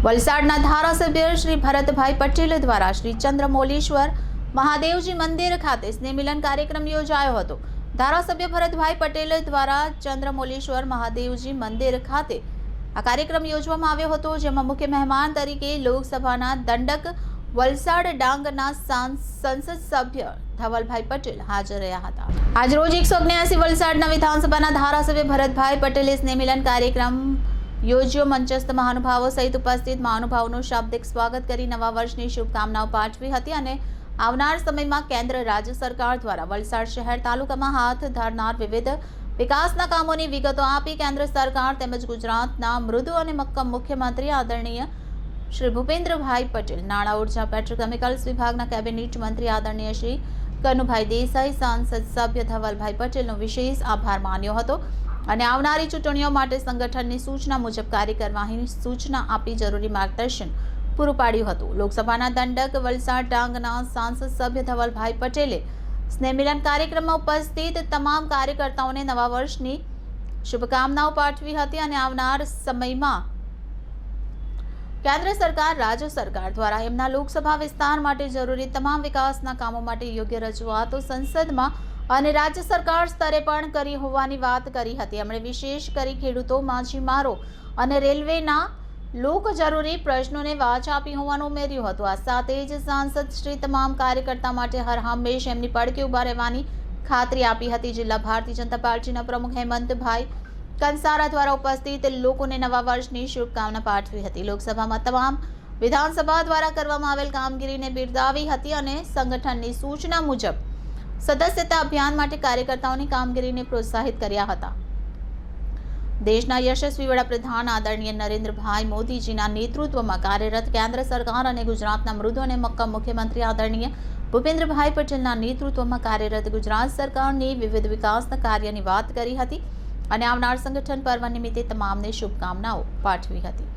વલસાડના ધારાસભ્ય શ્રી ભરતભાઈ પટેલ દ્વારા શ્રી ચંદ્રમૌલીશ્વર મહાદેવજી મંદિર ખાતે સ્નેહમિલન કાર્યક્રમ યોજાયો હતો। ધારાસભ્ય ભરતભાઈ પટેલ દ્વારા ચંદ્રમૌલીશ્વર મહાદેવજી મંદિર ખાતે આ કાર્યક્રમ યોજવામાં આવ્યો હતો, જેમાં મુખ્ય મહેમાન તરીકે લોકસભાના દંડક વલસાડ ડાંગના સંસદ સભ્ય ધવલભાઈ પટેલ હાજર રહ્યા હતા। આજરોજ 179 વલસાડના વિધાનસભાના ધારાસભ્ય ભરતભાઈ પટેલે સ્નેહમિલન કાર્યક્રમ યોજ્યો। મંચસ્થ મહાનુભાવો સહિત ઉપસ્થિત મહાનુભાવોનું શાબ્દિક સ્વાગત કરી નવા વર્ષની શુભકામનાઓ પાઠવી હતી અને આવનાર સમયમાં કેન્દ્ર રાજ્ય સરકાર દ્વારા વલસાડ શહેર તાલુકામાં હાથ ધરનાર વિવિધ વિકાસના કામોની વિગતો આપી કેન્દ્ર સરકાર તેમજ ગુજરાતના મૃદુ અને મક્કમ મુખ્યમંત્રી આદરણીય શ્રી ભૂપેન્દ્રભાઈ પટેલ, નાણાં ઉર્જા પેટ્રોકેમિકલ્સ વિભાગના કેબિનેટ મંત્રી આદરણીય શ્રી કનુભાઈ દેસાઈ, સાંસદ સભ્ય ધવલભાઈ પટેલનો વિશેષ આભાર માન્યો હતો અને આવનારી ચૂંટણીઓ માટે સંગઠનની સૂચના મુજબ કાર્ય કરવાની સૂચના આપી જરૂરી માર્ગદર્શન પૂરું પાડ્યું હતું। લોકસભાના દંડક વલસાડ ડાંગના સાંસદ સભ્ય ધવલભાઈ પટેલે સ્નેહમિલન કાર્યક્રમમાં ઉપસ્થિત તમામ કાર્યકર્તાઓને નવા વર્ષની શુભકામનાઓ પાઠવી હતી અને આવનાર સમયમાં કેન્દ્ર સરકાર રાજ્ય સરકાર દ્વારા એમના લોકસભા વિસ્તાર માટે જરૂરી તમામ વિકાસના કામો માટે યોગ્ય રજૂઆતો સંસદમાં અને રાજ્ય સરકાર સ્તરે પણ કરી હોવાની વાત કરી હતી। એમણે વિશેષ કરી ખેડૂતો, માછીમારો અને રેલવેના લોક જરૂરી પ્રશ્નોને વાચ આપી હોવાનું ઉમેર્યું હતું। આ સાથે જ સાંસદ શ્રી તમામ કાર્યકર્તા માટે હર હંમેશ એમની પડકે ઊભા રહેવાની ખાતરી આપી હતી। જિલ્લા ભારતીય જનતા પાર્ટીના પ્રમુખ હેમંતભાઈ કંસારા દ્વારા ઉપસ્થિત લોકોને નવા વર્ષની શુભકામના પાઠવી હતી। લોકસભામાં તમામ વિધાનસભા દ્વારા કરવામાં આવેલ કામગીરીને બિરદાવી હતી અને સંગઠનની સૂચના મુજબ સદસ્યતા અભિયાન માટે કાર્યકર્તાઓની કામગીરીને પ્રોત્સાહિત કર્યા હતા। દેશના યશસ્વી વડાપ્રધાન આદરણીય નરેન્દ્રભાઈ મોદીજીના નેતૃત્વમાં કાર્યરત કેન્દ્ર સરકાર અને ગુજરાતના મૃદુ અને મક્કમ મુખ્યમંત્રી આદરણીય ભૂપેન્દ્રભાઈ પટેલના નેતૃત્વમાં કાર્યરત ગુજરાત સરકારની વિવિધ વિકાસના કાર્યની વાત કરી હતી અને આવનાર સંગઠન પર્વ નિમિત્તે તમામને શુભકામનાઓ પાઠવી હતી।